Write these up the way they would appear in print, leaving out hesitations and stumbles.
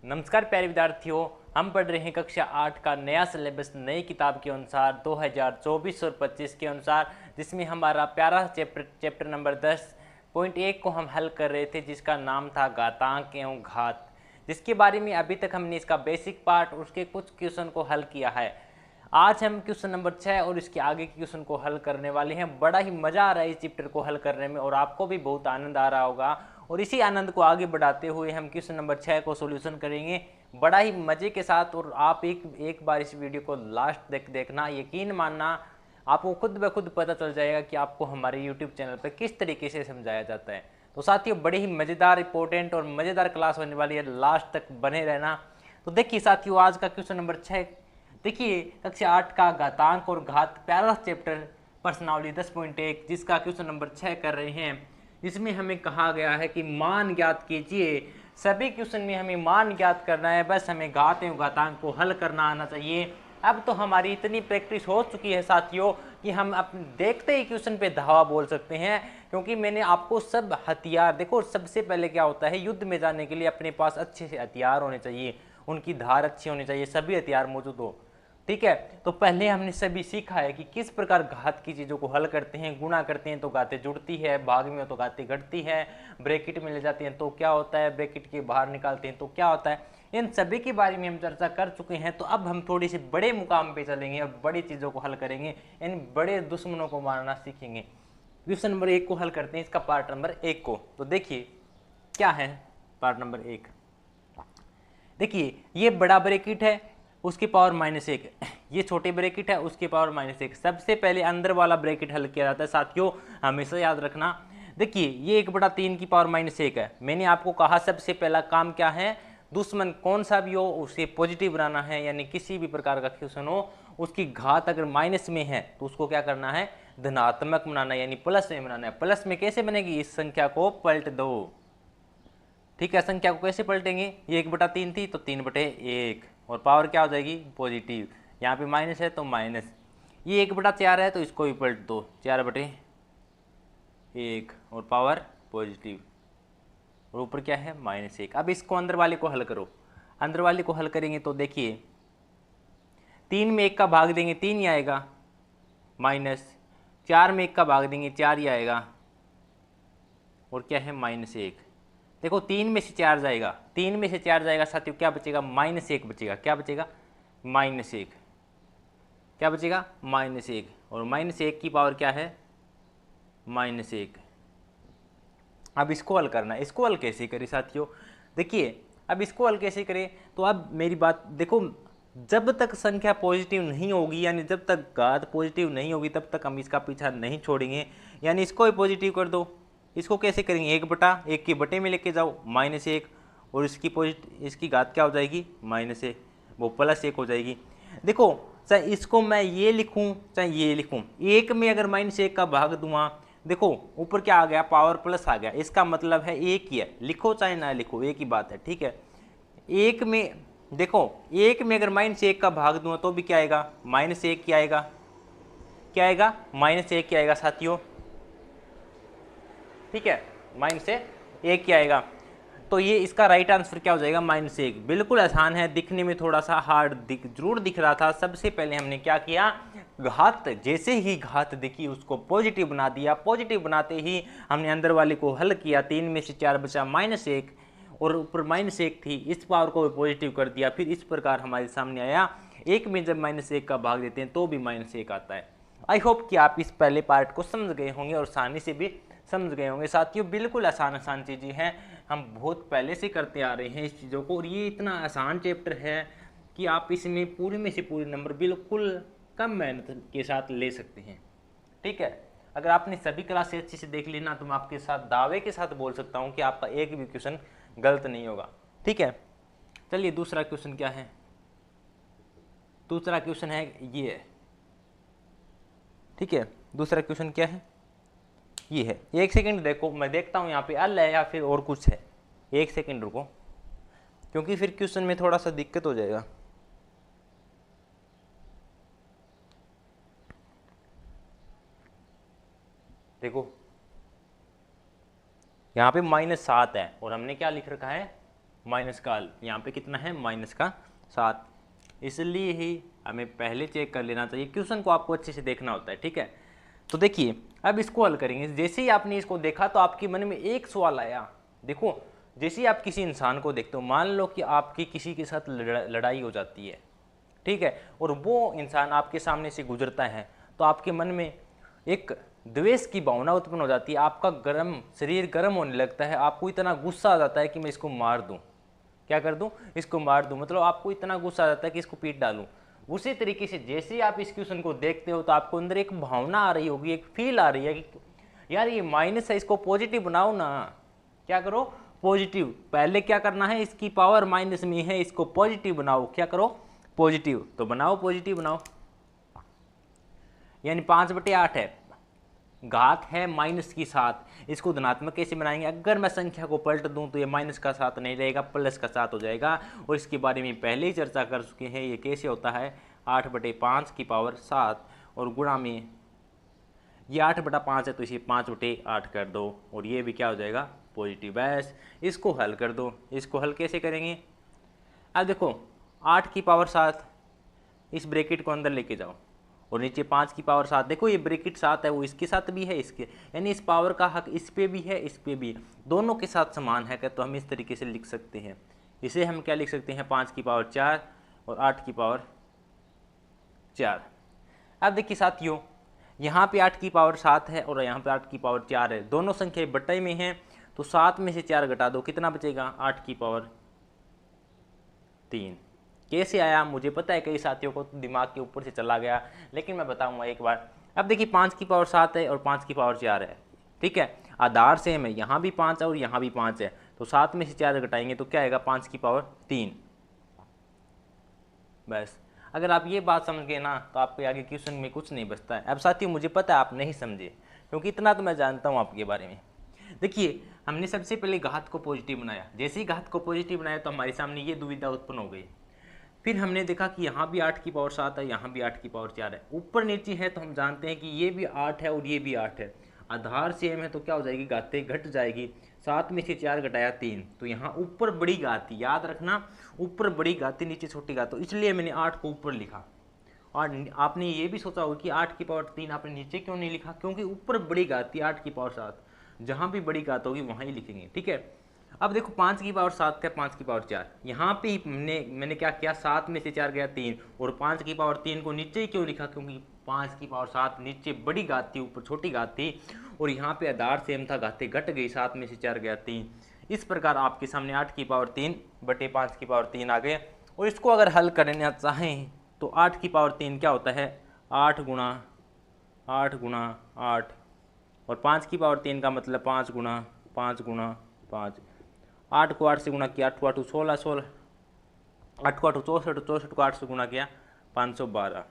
नमस्कार प्यारे विद्यार्थियों, हम पढ़ रहे हैं कक्षा 8 का नया सिलेबस नई किताब के अनुसार 2024 और 25 के अनुसार, जिसमें हमारा प्यारा चैप्टर नंबर 10.1 को हम हल कर रहे थे, जिसका नाम था घातांक एवं घात, जिसके बारे में अभी तक हमने इसका बेसिक पार्ट उसके कुछ क्वेश्चन को हल किया है। आज हम क्वेश्चन नंबर 6 और इसके आगे के क्वेश्चन को हल करने वाले हैं। बड़ा ही मज़ा आ रहा है इस चैप्टर को हल करने में और आपको भी बहुत आनंद आ रहा होगा। और इसी आनंद को आगे बढ़ाते हुए हम क्वेश्चन नंबर 6 को सॉल्यूशन करेंगे बड़ा ही मज़े के साथ। और आप एक बार इस वीडियो को लास्ट देखना, यकीन मानना आपको खुद ब खुद पता चल जाएगा कि आपको हमारे यूट्यूब चैनल पर किस तरीके से समझाया जाता है। तो साथियों, बड़ी ही मज़ेदार, इंपॉर्टेंट और मज़ेदार क्लास होने वाली है, लास्ट तक बने रहना। तो देखिए साथियों, आज का क्वेश्चन नंबर 6 देखिए, कक्षा 8 का घातांक और घात प्यारा चैप्टर प्रश्नावली 10.1, जिसका क्वेश्चन नंबर 6 कर रहे हैं। इसमें हमें कहा गया है कि मान ज्ञात कीजिए। सभी क्वेश्चन में हमें मान ज्ञात करना है, बस हमें घात एवं घातांक को हल करना आना चाहिए। अब तो हमारी इतनी प्रैक्टिस हो चुकी है साथियों कि हम अपने देखते ही क्वेश्चन पे धावा बोल सकते हैं, क्योंकि मैंने आपको सब हथियार, देखो सबसे पहले क्या होता है, युद्ध में जाने के लिए अपने पास अच्छे से हथियार होने चाहिए, उनकी धार अच्छी होनी चाहिए, सभी हथियार मौजूद हो। ठीक है, तो पहले हमने सभी सीखा है कि किस प्रकार घात की चीज़ों को हल करते हैं। गुणा करते हैं तो घातें जुड़ती है, भाग में हो तो घातें घटती है, ब्रैकेट में ले जाते हैं तो क्या होता है, ब्रैकेट के बाहर निकालते हैं तो क्या होता है। इन सभी के बारे में हम चर्चा कर चुके हैं। तो अब हम थोड़ी सी बड़े मुकाम पे चलेंगे और बड़ी चीज़ों को हल करेंगे, इन बड़े दुश्मनों को मारना सीखेंगे। क्वेश्चन नंबर 1 को हल करते हैं, इसका पार्ट नंबर 1 को। तो देखिए क्या है पार्ट नंबर 1। देखिए, ये बड़ा ब्रैकेट है, उसकी पावर -1, ये छोटे ब्रैकेट है, उसकी पावर -1। सबसे पहले अंदर वाला ब्रैकेट हल किया जाता है साथियों, हमेशा याद रखना। देखिए, ये 1/3 की पावर -1 है। मैंने आपको कहा सबसे पहला काम क्या है, दुश्मन कौन सा भी हो उसे पॉजिटिव बनाना है, यानी किसी भी प्रकार का क्वेश्चन हो उसकी घात अगर माइनस में है तो उसको क्या करना है, धनात्मक बनाना है, यानी प्लस में बनाना है। प्लस में कैसे बनेगी, इस संख्या को पलट दो। ठीक है, संख्या को कैसे पलटेंगे, ये 1/3 थी तो 3/1, और पावर क्या हो जाएगी, पॉजिटिव। यहाँ पे माइनस है तो माइनस। ये 1/4 है तो इसको भी पलट दो, 4/1, और पावर पॉजिटिव, और ऊपर क्या है, -1। अब इसको अंदर वाले को हल करो। अंदर वाले को हल करेंगे तो देखिए, 3 में 1 का भाग देंगे 3 ही आएगा, माइनस 4 में 1 का भाग देंगे 4 ही आएगा, और क्या है, -1। देखो 3 में से 4 जाएगा, 3 में से 4 जाएगा साथियों, क्या बचेगा, -1 बचेगा। क्या बचेगा, -1। क्या बचेगा, -1, और -1 की पावर क्या है, -1। अब इसको हल करना है। इसको हल कैसे करें साथियों, देखिए अब इसको हल कैसे करें, तो अब मेरी बात देखो, जब तक संख्या पॉजिटिव नहीं होगी, यानी जब तक घात पॉजिटिव नहीं होगी, तब तक हम इसका पीछा नहीं छोड़ेंगे। यानी इसको भी पॉजिटिव कर दो। इसको कैसे करेंगे, 1/1 के बटे में लेके जाओ, -1, और इसकी घात क्या हो जाएगी, -1, वो +1 हो जाएगी। देखो, चाहे इसको मैं ये लिखूं चाहे ये लिखूं, 1 में अगर -1 का भाग दूंगा, देखो ऊपर क्या आ गया, पावर प्लस आ गया, इसका मतलब है एक ही है, लिखो चाहे ना लिखो एक ही बात है। ठीक है, 1 में देखो, 1 में अगर -1 का भाग दूंगा तो भी क्या आएगा, -1 क्या आएगा, क्या आएगा, -1 क्या आएगा साथियों। ठीक है, -1 क्या आएगा, तो ये इसका राइट आंसर क्या हो जाएगा, -1। बिल्कुल आसान है, दिखने में थोड़ा सा हार्ड जरूर दिख रहा था। सबसे पहले हमने क्या किया, घात, जैसे ही घात दिखी उसको पॉजिटिव बना दिया। पॉजिटिव बनाते ही हमने अंदर वाले को हल किया, 3 में से 4 बचा -1, और ऊपर -1 थी, इस पावर को भी पॉजिटिव कर दिया। फिर इस प्रकार हमारे सामने आया, 1 में जब -1 का भाग देते हैं तो भी -1 आता है। आई होप कि आप इस पहले पार्ट को समझ गए होंगे और आसानी से भी समझ गए होंगे साथियों। बिल्कुल आसान आसान चीज़ें हैं, हम बहुत पहले से करते आ रहे हैं इस चीज़ों को, और ये इतना आसान चैप्टर है कि आप इसमें पूरे में से पूरे नंबर बिल्कुल कम मेहनत के साथ ले सकते हैं। ठीक है, अगर आपने सभी क्लासें अच्छे से देख ली ना, तो मैं आपके साथ दावे के साथ बोल सकता हूँ कि आपका एक भी क्वेश्चन गलत नहीं होगा। ठीक है, चलिए दूसरा क्वेश्चन क्या है। दूसरा क्वेश्चन है ये है। ठीक है, दूसरा क्वेश्चन क्या है, ये है। एक सेकंड देखो, मैं देखता हूँ यहाँ पे अल है या फिर और कुछ है। एक सेकंड रुको, क्योंकि फिर क्वेश्चन में थोड़ा सा दिक्कत हो जाएगा। देखो यहाँ पे -7 है और हमने क्या लिख रखा है, माइनस का यहाँ पे कितना है -7, इसलिए ही हमें पहले चेक कर लेना चाहिए। क्वेश्चन को आपको अच्छे से देखना होता है, ठीक है। तो देखिए अब इसको हल करेंगे। जैसे ही आपने इसको देखा तो आपके मन में एक सवाल आया। देखो जैसे ही आप किसी इंसान को देखते हो, मान लो कि आपकी किसी के साथ लड़ाई हो जाती है, ठीक है, और वो इंसान आपके सामने से गुजरता है, तो आपके मन में एक द्वेष की भावना उत्पन्न हो जाती है। आपका शरीर गर्म होने लगता है, आपको इतना गुस्सा आ जाता है कि मैं इसको मार दूं, क्या कर दूं, इसको मार दूं, मतलब आपको इतना गुस्सा आ जाता है कि इसको पीट डालूं। उसी तरीके से जैसे ही आप इस क्वेश्चन को देखते हो तो आपको अंदर एक भावना आ रही होगी, एक फील आ रही है कि यार ये माइनस है, इसको पॉजिटिव बनाओ ना। क्या करो, पॉजिटिव। पहले क्या करना है, इसकी पावर माइनस में है, इसको पॉजिटिव बनाओ। क्या करो, पॉजिटिव। तो बनाओ, पॉजिटिव बनाओ। यानी 5/8 है, घात है -7, इसको धनात्मक कैसे बनाएंगे। अगर मैं संख्या को पलट दूं तो ये -7 नहीं रहेगा, +7 हो जाएगा। और इसके बारे में पहले ही चर्चा कर चुके हैं, ये कैसे होता है, 8/5 और गुणा में ये 8/5 है तो इसे 5/8 कर दो, और ये भी क्या हो जाएगा, पॉजिटिव। बस इसको हल कर दो। इसको हल कैसे करेंगे, अब देखो 8/7 इस ब्रैकेट को अंदर लेके जाओ, और नीचे 5/7। देखो ये ब्रैकेट 7 है, वो इसके साथ भी है, इसके, यानी इस पावर का हक इस पे भी है, इस पे भी, दोनों के साथ समान है। तो हम इस तरीके से लिख सकते हैं, इसे हम क्या लिख सकते हैं, 5/4 और 8/4। अब देखिए साथियों, यहाँ पे 8/7 है और यहाँ पे 8/4 है, दोनों संख्या बटाई में है, तो 7 में से 4 घटा दो, कितना बचेगा, 8/3। कैसे आया मुझे पता है, कई साथियों को दिमाग के ऊपर से चला गया, लेकिन मैं बताऊंगा एक बार। अब देखिए 5/7 है और 5/4 है, ठीक है, आधार सेम है, यहाँ भी 5 है और यहाँ भी 5 है, तो 7 में से 4 घटाएंगे तो क्या आएगा, 5/3। बस अगर आप ये बात समझ गए ना तो आपके आगे क्वेश्चन में कुछ नहीं बचता है। अब साथियों मुझे पता है आप नहीं समझे, क्योंकि इतना तो मैं जानता हूँ आपके बारे में। देखिए हमने सबसे पहले घात को पॉजिटिव बनाया, जैसे ही घात को पॉजिटिव बनाया तो हमारे सामने ये दुविधा उत्पन्न हो गई। फिर हमने देखा कि यहाँ भी 8/7 है, यहाँ भी 8/4 है, ऊपर नीचे है, तो हम जानते हैं कि ये भी 8 है और ये भी 8 है, आधार सेम है, तो क्या हो जाएगी, घातें घट जाएगी। 7 में से 4 घटाया 3, तो यहाँ ऊपर बड़ी घात थी, याद रखना, ऊपर बड़ी घात थी, नीचे छोटी घात, तो इसलिए मैंने 8 को ऊपर लिखा। और आपने ये भी सोचा होगा कि 8/3 आपने नीचे क्यों नहीं लिखा, क्योंकि ऊपर बड़ी घात थी 8/7, जहाँ भी बड़ी घात होगी वहाँ ही लिखेंगे, ठीक है। अब देखो 5/7 का 5/4, यहाँ पे ही मैंने क्या किया, 7 में से 4 गया 3, और 5/3 को नीचे ही क्यों लिखा, क्योंकि 5/7 नीचे बड़ी घात थी, ऊपर छोटी घात थी, और यहाँ पे आधार सेम था, घातें घट गई, 7 में से 4 गया 3। इस प्रकार आपके सामने 8/3/5/3 आ गए। और इसको अगर हल करना चाहें तो 8/3 क्या होता है, 8 गुणा 8 गुणा 8, और 5/3 का मतलब 5 गुणा 5 गुणा 5। 8 को 8 से गुणा किया, 8 को 8 16 16, 8 को 8 64, 64 को 8 से गुणा किया 512,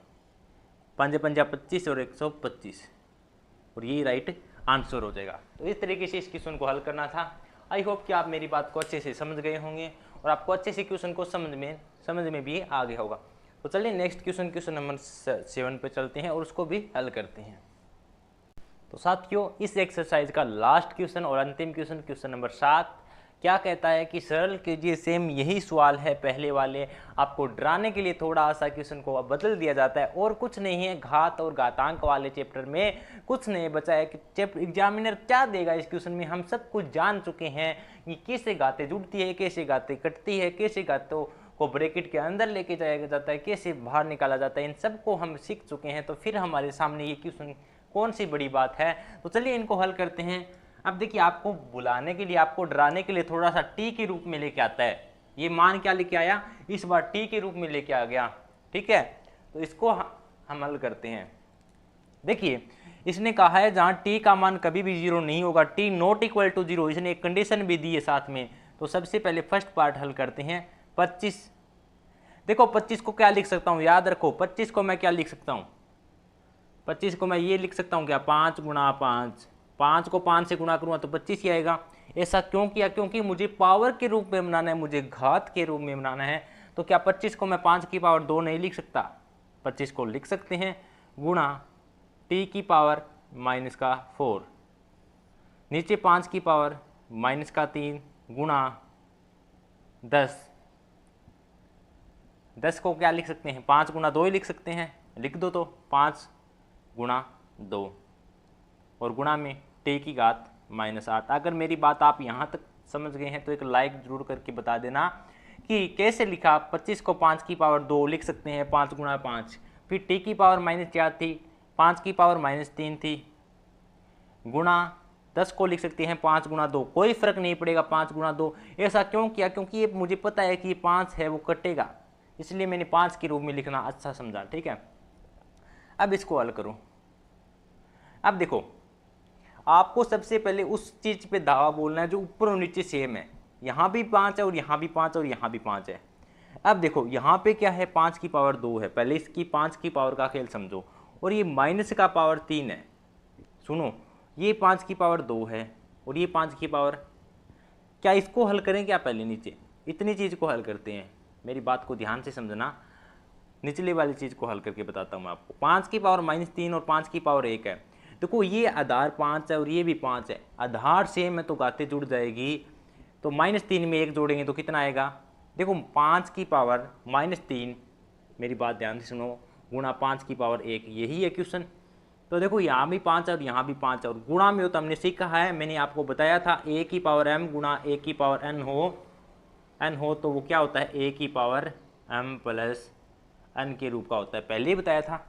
5 पंजा 25 और 125, और यही राइट आंसर हो जाएगा। तो इस तरीके से इस क्वेश्चन को हल करना था। आई होप कि आप मेरी बात को अच्छे से समझ गए होंगे और आपको अच्छे से क्वेश्चन को समझ में भी आ गया होगा। तो चलिए नेक्स्ट क्वेश्चन नंबर 7 पे चलते हैं और उसको भी हल करते हैं। तो साथियों इस एक्सरसाइज का लास्ट क्वेश्चन और अंतिम क्वेश्चन नंबर 7 क्या कहता है कि सरल कीजिए, सेम यही सवाल है पहले वाले, आपको डराने के लिए थोड़ा सा क्वेश्चन को अब बदल दिया जाता है, और कुछ नहीं है। घात और घातांक वाले चैप्टर में कुछ नहीं बचा है कि एग्जामिनर क्या देगा इस क्वेश्चन में। हम सब कुछ जान चुके हैं कि कैसे घातें जुड़ती है, कैसे घातें कटती है, कैसे घातों को ब्रैकेट के अंदर लेके जाया जाता है, कैसे बाहर निकाला जाता है, इन सबको हम सीख चुके हैं। तो फिर हमारे सामने ये क्वेश्चन कौन सी बड़ी बात है। तो चलिए इनको हल करते हैं। अब देखिए आपको बुलाने के लिए, आपको डराने के लिए थोड़ा सा टी के रूप में लेके आता है। ये मान क्या लेके आया, इस बार टी के रूप में लेके आ गया, ठीक है। तो इसको हम हल करते हैं। देखिए इसने कहा है जहां टी का मान कभी भी 0 नहीं होगा, टी नॉट इक्वल टू 0, इसने एक कंडीशन भी दी है साथ में। तो सबसे पहले फर्स्ट पार्ट हल करते हैं। 25, देखो 25 को क्या लिख सकता हूं, याद रखो 25 को मैं क्या लिख सकता हूं, 25 को मैं ये लिख सकता हूं क्या, 5 गुणा 5, 5 को 5 से गुणा करूँगा तो 25 ही आएगा। ऐसा क्यों किया, क्योंकि मुझे पावर के रूप में बनाना है, मुझे घात के रूप में बनाना है। तो क्या 25 को मैं 5 की पावर 2 नहीं लिख सकता, 25 को लिख सकते हैं गुणा टी की पावर -4, नीचे 5 की पावर -3 गुणा 10, 10 को क्या लिख सकते हैं, 5 गुना 2 ही लिख सकते हैं, लिख दो तो 5 गुना 2 और गुणा में टी की घात -8। अगर मेरी बात आप यहाँ तक समझ गए हैं तो एक लाइक जरूर करके बता देना कि कैसे लिखा। 25 को 5 की पावर 2 लिख सकते हैं, 5 गुणा 5, फिर टी की पावर -4 थी, 5 की पावर -3 थी, गुणा 10 को लिख सकते हैं 5 गुणा 2, कोई फर्क नहीं पड़ेगा 5 गुणा 2। ऐसा क्यों किया, क्योंकि ये मुझे पता है कि ये 5 है वो कटेगा, इसलिए मैंने 5 के रूप में लिखना अच्छा समझा। ठीक है, अब इसको हल करो। अब देखो, आपको सबसे पहले उस चीज पे दावा बोलना है जो ऊपर और नीचे सेम है। यहाँ भी 5 है और यहाँ भी 5 और यहाँ भी 5 है। अब देखो यहाँ पे क्या है, 5 की पावर 2 है, पहले इसकी 5 की पावर का खेल समझो, और ये माइनस का पावर 3 है। सुनो, ये 5 की पावर 2 है और ये 5 की पावर, क्या इसको हल करें क्या, पहले नीचे इतनी चीज़ को हल करते हैं। मेरी बात को ध्यान से समझना, निचले वाली चीज़ को हल करके बताता हूँ मैं आपको। 5 की पावर -3 और 5 की पावर 1 है। देखो ये आधार 5 है और ये भी 5 है, आधार सेम है तो घातें जुड़ जाएगी। तो -3 में 1 जोड़ेंगे तो कितना आएगा, देखो 5 की पावर -3, मेरी बात ध्यान से सुनो, गुणा 5 की पावर 1, यही है क्वेश्चन। तो देखो यहाँ भी 5 है और यहाँ भी 5 है, और गुणा में हो तो हमने सीखा है, मैंने आपको बताया था a की पावर m गुणा a की पावर n हो तो वो क्या होता है, a की पावर m प्लस n के रूप का होता है। पहले ही बताया था,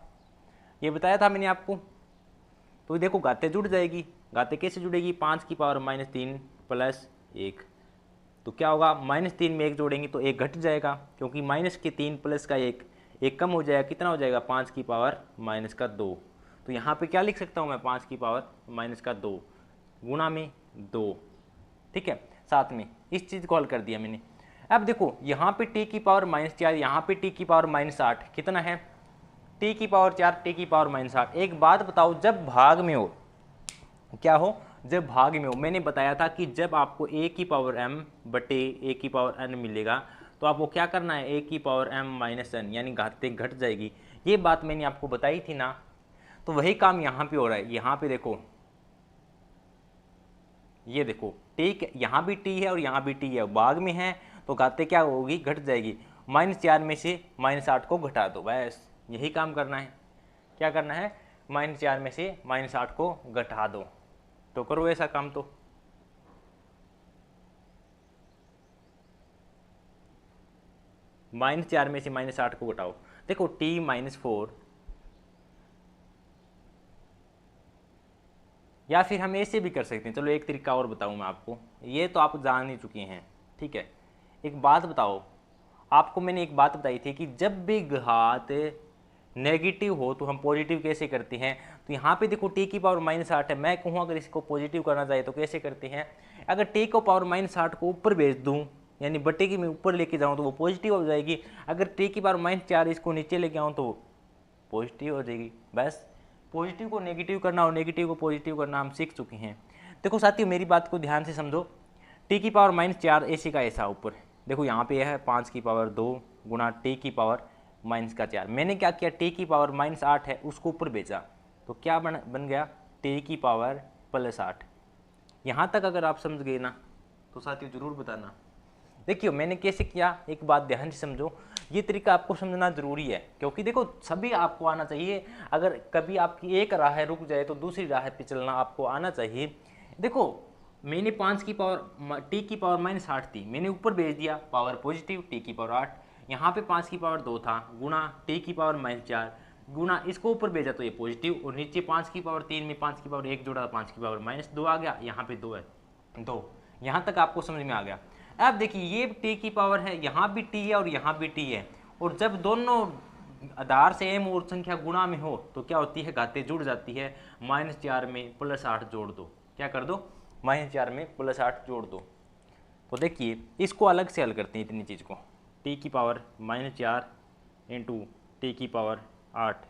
ये बताया था मैंने आपको। तो देखो घातें जुड़ जाएगी, घातें कैसे जुड़ेगी, 5 की पावर -3 प्लस 1, तो क्या होगा, -3 में 1 जोड़ेंगे तो 1 घट जाएगा, क्योंकि माइनस के 3 प्लस का 1 कम हो जाएगा, कितना हो जाएगा, 5 की पावर -2। तो यहाँ पे क्या लिख सकता हूँ मैं, 5 की पावर -2 गुणा में 2। ठीक है, साथ में इस चीज़ को हल कर दिया मैंने। अब देखो यहाँ पे t की पावर -4, यहाँ पे t की पावर -8, कितना है, t की पावर 4, t की पावर -8। एक बात बताओ, जब भाग में हो, क्या हो, जब भाग में हो, मैंने बताया था कि जब आपको a की पावर m बटे a की पावर n मिलेगा तो आपको क्या करना है, a की पावर m -n, यानी घातें घट जाएगी। ये बात मैंने आपको बताई थी ना, तो वही काम यहाँ पे हो रहा है। यहाँ पे देखो, ये देखो t, यहाँ भी t है और यहाँ भी t है, भाग में है तो घातें क्या होगी, घट जाएगी। -4 में से -8 को घटा दो, बस यही काम करना है। क्या करना है, -4 में से -8 को घटा दो, तो करो ऐसा काम। तो -4 में से -8 को घटाओ, देखो t -4, या फिर हम ऐसे भी कर सकते हैं। चलो एक तरीका और बताऊं मैं आपको, ये तो आप जान ही चुके हैं। ठीक है, एक बात बताओ, आपको मैंने एक बात बताई थी कि जब भी घात नेगेटिव हो तो हम पॉजिटिव कैसे करते हैं। तो यहाँ पे देखो t की पावर -8 है, मैं कहूँ अगर इसको पॉजिटिव करना चाहिए तो कैसे करते हैं, अगर t को पावर -8 को ऊपर भेज दूँ, यानी बटे की मैं ऊपर लेके जाऊँ तो वो पॉजिटिव हो जाएगी। अगर t की पावर -4 इसको नीचे लेके आऊँ तो पॉजिटिव हो जाएगी। बस पॉजिटिव को नेगेटिव करना और नेगेटिव को पॉजिटिव करना हम सीख चुके हैं। देखो साथियों, मेरी बात को ध्यान से समझो, t की पावर -4 ऐसे का ऐसा ऊपर, देखो यहाँ पे है 5 की पावर 2 गुणा t की पावर -4। मैंने क्या किया, t की पावर -8 है उसको ऊपर भेजा, तो क्या बन गया, t की पावर +8। यहाँ तक अगर आप समझ गए ना तो साथियों ज़रूर बताना। देखियो मैंने कैसे किया, एक बात ध्यान से समझो, ये तरीका आपको समझना जरूरी है, क्योंकि देखो सभी आपको आना चाहिए। अगर कभी आपकी एक राह रुक जाए तो दूसरी राह पे चलना आपको आना चाहिए। देखो मैंने 5 की पावर t की पावर -8 थी, मैंने ऊपर भेज दिया पावर पॉजिटिव t की पावर 8, यहाँ पे 5 की पावर 2 था गुणा t की पावर -4 गुणा इसको ऊपर भेजा तो ये पॉजिटिव, और नीचे 5 की पावर 3 में 5 की पावर 1 जोड़ा 5 की पावर -2 आ गया, यहाँ पे 2 है 2। यहाँ तक आपको समझ में आ गया। अब देखिए ये t की पावर है, यहाँ भी t है और यहाँ भी t है, और जब दोनों आधार सेम और संख्या गुणा में हो तो क्या होती है, घातें जुड़ जाती है। -4 में +8 जोड़ दो, क्या कर दो, -4 में +8 जोड़ दो। तो देखिए इसको अलग से हल करते हैं, इतनी चीज़ को, t की पावर -4 इंटू टी की पावर 8,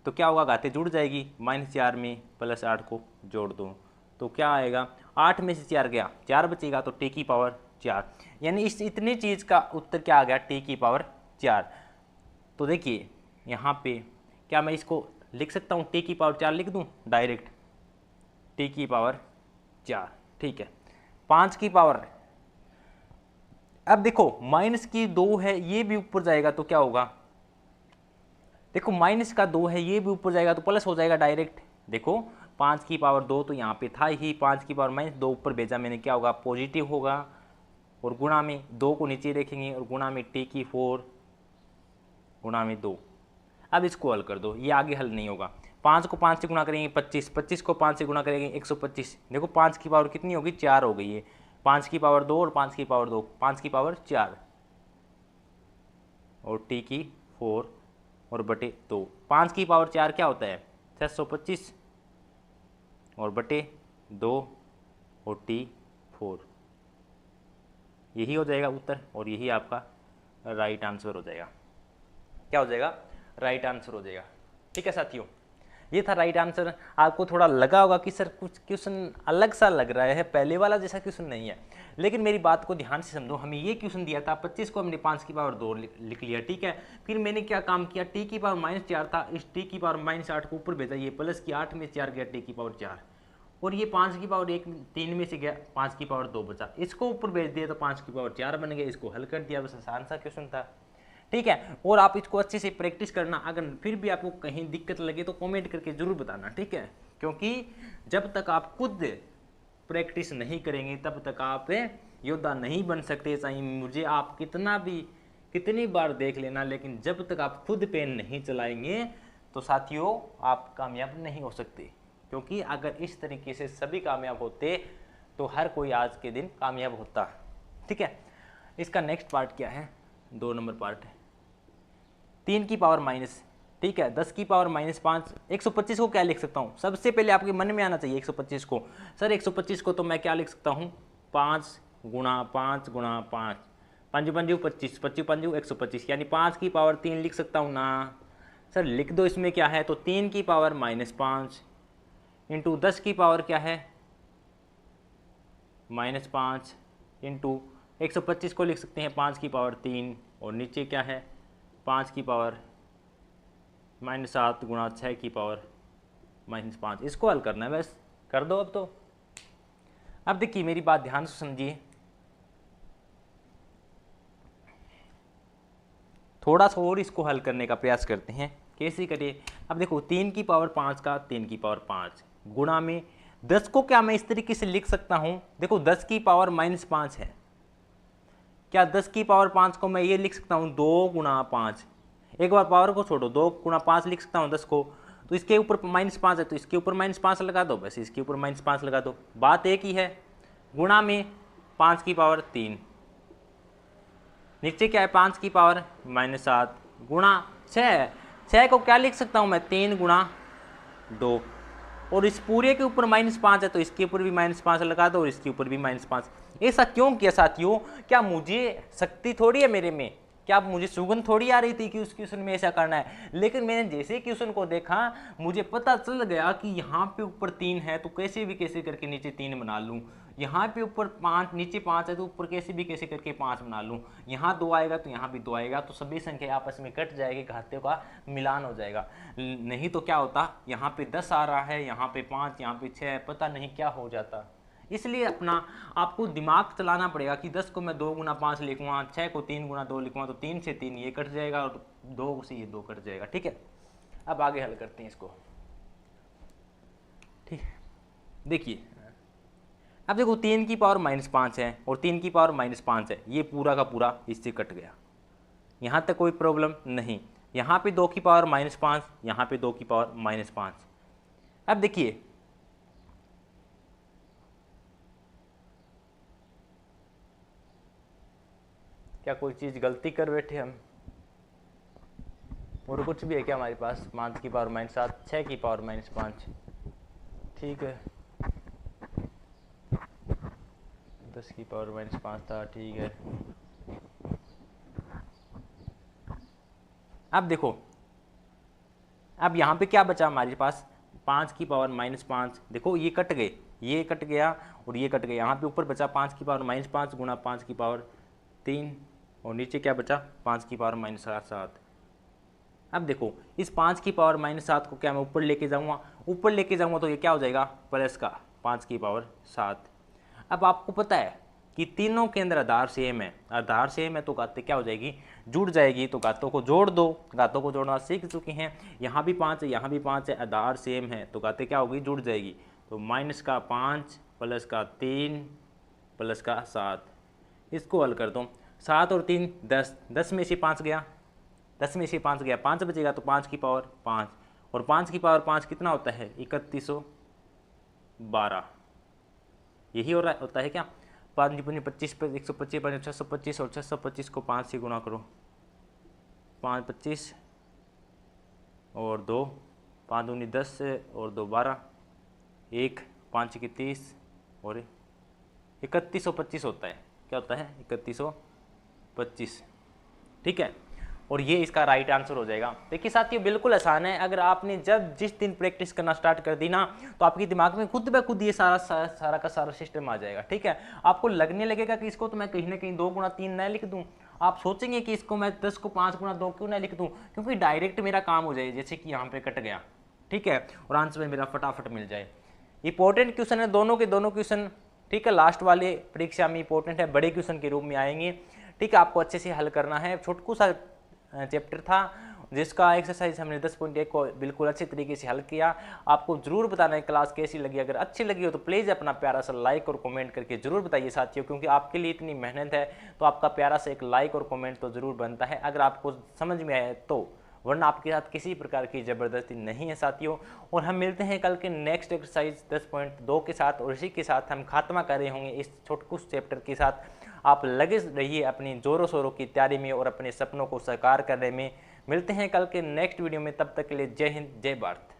तो क्या होगा, घातें जुड़ जाएगी। -4 में +8 को जोड़ दो तो क्या आएगा, 8 में से 4 गया, 4 बचेगा तो t की पावर 4, यानी इस इतनी चीज़ का उत्तर क्या आ गया, t की पावर 4। तो देखिए यहाँ पे क्या मैं इसको लिख सकता हूँ, t की पावर 4 लिख दूँ डायरेक्ट, t की पावर 4। ठीक है, 5 की पावर अब देखो माइनस की 2 है, ये भी ऊपर जाएगा तो क्या होगा, देखो माइनस का 2 है, ये भी ऊपर जाएगा तो प्लस हो जाएगा डायरेक्ट। देखो 5 की पावर 2 तो यहाँ पे था ही, 5 की पावर माइनस 2 ऊपर भेजा मैंने, क्या होगा, पॉजिटिव होगा। और गुणा में 2 को नीचे देखेंगे और गुणा में t की 4 गुणा में 2। अब इसको हल कर दो, ये आगे हल नहीं होगा। 5 को 5 से गुणा करेंगे 25, 25 को 5 से गुणा करेंगे 125। देखो 5 की पावर कितनी होगी, 4 हो गई है। 5 की पावर 2 और 5 की पावर 2, 5 की पावर 4 और t की 4 और बटे 2। 5 की पावर 4 क्या होता है, 625 और बटे 2 और t 4। यही हो जाएगा उत्तर और यही आपका राइट आंसर हो जाएगा। क्या हो जाएगा, राइट आंसर हो जाएगा। ठीक है साथियों, ये था राइट आंसर। आपको थोड़ा लगा होगा कि सर कुछ क्वेश्चन अलग सा लग रहा है, पहले वाला जैसा क्वेश्चन नहीं है, लेकिन मेरी बात को ध्यान से समझो। हमें ये क्वेश्चन दिया था 25 को हमने 5 की पावर 2 लिख लिया, ठीक है। फिर मैंने क्या काम किया, t की पावर -4 था, इस t की पावर -8 को ऊपर भेजा, ये प्लस की 8 में 4 गया t की पावर 4, और ये 5 की पावर 1 3 में से गया, 5 की पावर 2 बचा, इसको ऊपर भेज दिया तो 5 की पावर 4 बन गया। इसको हल कर दिया, बस आसान सा क्वेश्चन था, ठीक है। और आप इसको अच्छे से प्रैक्टिस करना, अगर फिर भी आपको कहीं दिक्कत लगे तो कमेंट करके जरूर बताना, ठीक है। क्योंकि जब तक आप खुद प्रैक्टिस नहीं करेंगे तब तक आप योद्धा नहीं बन सकते। चाहे मुझे आप कितनी बार देख लेना, लेकिन जब तक आप खुद पेन नहीं चलाएंगे तो साथियों आप कामयाब नहीं हो सकते। क्योंकि अगर इस तरीके से सभी कामयाब होते तो हर कोई आज के दिन कामयाब होता, ठीक है। इसका नेक्स्ट पार्ट क्या है, 2 नंबर पार्ट है 3 की पावर माइनस, ठीक है, 10 की पावर -5। 125 को क्या लिख सकता हूँ, सबसे पहले आपके मन में आना चाहिए 125 को। सर 125 को तो मैं क्या लिख सकता हूँ, 5 गुणा 5 गुणा 5, 5 पंजू 25, 25 पंजू 125, यानी 5 की पावर 3 लिख सकता हूँ ना। सर लिख दो, इसमें क्या है, तो 3 की पावर -5 इंटू 10 की पावर क्या है -5 इंटू 125 को लिख सकते हैं 5 की पावर 3, और नीचे क्या है 5 की पावर -7 गुणा 6 की पावर -5। इसको हल करना है, बस कर दो अब तो। अब देखिए मेरी बात ध्यान से समझिए, थोड़ा सा और इसको हल करने का प्रयास करते हैं। कैसे करिए, अब देखो 3 की पावर 5 का 3 की पावर 5 गुणा में 10 को क्या मैं इस तरीके से लिख सकता हूं, देखो 10 की पावर -5 है, क्या 10 की पावर 5 को मैं ये लिख सकता हूँ 2 गुणा 5, एक बार पावर को छोड़ो, 2 गुणा 5 लिख सकता हूँ 10 को, तो इसके ऊपर -5 है तो इसके ऊपर -5 लगा दो, बस इसके ऊपर -5 लगा दो, बात एक ही है। गुणा में 5 की पावर 3, नीचे क्या है 5 की पावर -7 गुणा 6, 6 को क्या लिख सकता हूँ मैं 3 गुणा 2, और इस पूरे के ऊपर -5 है तो इसके ऊपर भी -5 लगा दो और इसके ऊपर भी -5। ऐसा क्यों किया साथियों, क्या मुझे शक्ति थोड़ी है मेरे में, क्या मुझे सुगंध थोड़ी आ रही थी कि उस क्वेश्चन में ऐसा करना है, लेकिन मैंने जैसे क्वेश्चन को देखा मुझे पता चल गया कि यहाँ पे ऊपर 3 है तो कैसे भी कैसे करके नीचे 3 बना लूँ, यहाँ पे ऊपर 5 नीचे 5 है तो ऊपर कैसे भी कैसे करके 5 बना लूँ, यहाँ 2 आएगा तो यहाँ भी 2 आएगा, तो सभी संख्या आपस में कट जाएगी, घातियों का मिलान हो जाएगा। नहीं तो क्या होता, यहाँ पे 10 आ रहा है, यहाँ पे 5, यहाँ पे 6, पता नहीं क्या हो जाता। इसलिए आपको दिमाग चलाना पड़ेगा कि 10 को मैं 2 गुना 5 लिखूँगा, 6 को 3 गुना 2 लिखूँगा तो 3 से 3 ये कट जाएगा और 2 से ये 2 कट जाएगा, ठीक है। अब आगे हल करते हैं इसको, ठीक है। देखिए अब देखो 3 की पावर -5 है और 3 की पावर -5 है, ये पूरा का पूरा इससे कट गया, यहाँ तक कोई प्रॉब्लम नहीं। यहाँ पे 2 की पावर -5, यहाँ पे 2 की पावर -5। अब देखिए क्या कोई चीज़ गलती कर बैठे हम, और कुछ भी है क्या हमारे पास, 5 की पावर -7, 6 की पावर -5, ठीक है, 10 की पावर -5 था, ठीक है। अब देखो अब यहाँ पे क्या बचा हमारे पास, 5 की पावर -5, देखो ये कट गए, ये कट गया और ये कट गया, यहाँ पे ऊपर बचा 5 की पावर -5 गुणा 5 की पावर 3, और नीचे क्या बचा 5 की पावर -7। अब देखो इस 5 की पावर -7 को क्या मैं ऊपर लेके जाऊँगा, ऊपर लेके जाऊँगा तो ये क्या हो जाएगा प्लस का 5 की पावर 7। अब आपको पता है कि तीनों के अंदर आधार सेम है, आधार सेम है तो घातें क्या हो जाएगी, जुड़ जाएगी। तो घातों को जोड़ दो, घातों को जोड़ना सीख चुके हैं। यहाँ भी 5 है, यहाँ भी 5 है, आधार सेम है तो घातें क्या होगी, जुड़ जाएगी। तो -5 प्लस का 3 प्लस का 7, इसको हल कर दो। 7 और 3 10, 10 में से 5 गया, 10 में से 5 गया, 5 बचेगा तो 5 की पावर 5, और 5 की पावर 5 कितना होता है, 3112। यही हो रहा होता है क्या, 5 दूनी 25 पर 125 पर 625, और 625 को 5 से गुणा करो, 5 25 और 2, 5 दूनी 10 और 2 12, 1 5 की 30 और 3125 होता है। क्या होता है, 3125। ठीक है, और ये इसका राइट आंसर हो जाएगा। देखिए साथियों बिल्कुल आसान है, अगर आपने जब जिस दिन प्रैक्टिस करना स्टार्ट कर दी ना तो आपके दिमाग में खुद ब खुद ये सारा का सारा सिस्टम आ जाएगा। ठीक है, आपको लगने लगेगा कि इसको तो मैं कहीं ना कहीं 2 गुणा 3 न लिख दूं, आप सोचेंगे कि इसको मैं 10 को 5 गुणा 2 क्यों ना लिख दूं, क्योंकि डायरेक्ट मेरा काम हो जाए, जैसे कि यहाँ पे कट गया। ठीक है, और आंसर मेरा फटाफट मिल जाए। इंपॉर्टेंट क्वेश्चन है दोनों के दोनों क्वेश्चन। ठीक है, लास्ट वाले परीक्षा में इंपॉर्टेंट है, बड़े क्वेश्चन के रूप में आएंगे। ठीक है, आपको अच्छे से हल करना है। छोटकू सा चैप्टर था जिसका एक्सरसाइज हमने 10.1 को बिल्कुल अच्छे तरीके से हल किया। आपको जरूर बताना है क्लास कैसी लगी, अगर अच्छी लगी हो तो प्लीज़ अपना प्यारा सा लाइक और कमेंट करके जरूर बताइए साथियों, क्योंकि आपके लिए इतनी मेहनत है तो आपका प्यारा सा एक लाइक और कमेंट तो जरूर बनता है अगर आपको समझ में आए तो, वरना आपके साथ किसी प्रकार की ज़बरदस्ती नहीं है साथियों। और हम मिलते हैं कल के नेक्स्ट एक्सरसाइज 10.2 के साथ, और इसी के साथ हम खात्मा कर रहे होंगे इस छोटकू चैप्टर के साथ। आप लगे रहिए अपनी जोरों शोरों की तैयारी में और अपने सपनों को साकार करने में। मिलते हैं कल के नेक्स्ट वीडियो में, तब तक के लिए जय हिंद जय भारत।